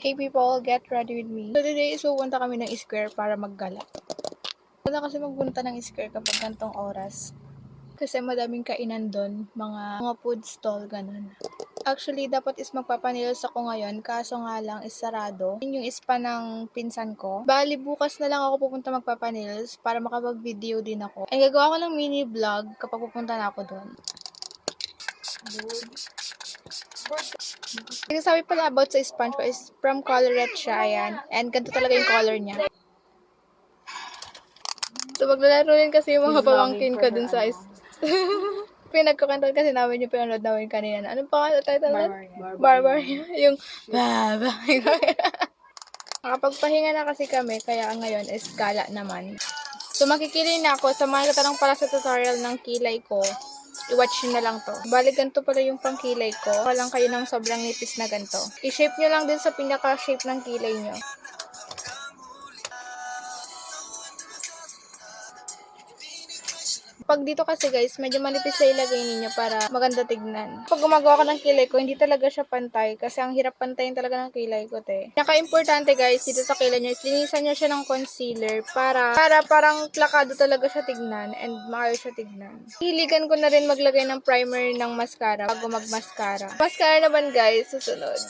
Hey people, get ready with me. So today is pupunta kami ng square para maggala. Wala kasi magpunta ng square kapag gantong oras. Kasi madaming kainan doon, mga food stall, ganun. Actually, dapat is magpapanilos ako ngayon, kaso nga lang is sarado. Yun yung spa ng pinsan ko. Bali, bukas na lang ako pupunta magpapanilos para makapag-video din ako. Ay, gagawa ko ng mini vlog kapag pupunta na ako doon. Sinasabi pala about sa sponge ko is from Colorette siya, ayan. And ganito talaga yung color niya. So, maglalaro rin kasi yung mga pamangkin ko dun sa pinagkukantan kasi namin yung pinanood namin kanina. Anong pangalan title nun? Barbarian. Yung baba. Nakapagpahinga na kasi kami, kaya ngayon is gala naman. So, makikilay na ako. Sa mga katanong para sa tutorial ng kilay ko, i-watch nyo na lang to. Bali, ganito pala yung pangkilay ko. Walang kayo ng sobrang nipis na ganito. I-shape nyo lang din sa pinaka-shape ng kilay nyo. Pag dito kasi guys, medyo manipis na ilagay ninyo para maganda tignan. Pag gumagawa ko ng kilay ko, hindi talaga siya pantay kasi ang hirap pantayin talaga ng kilay ko, te. Naka-importante guys, dito sa kilay nyo, linisan nyo siya ng concealer para parang plakado talaga siya tignan and maayos siya tignan. Hiligan ko na rin maglagay ng primer ng mascara bago mag-mascara. Mascara naman guys, susunod.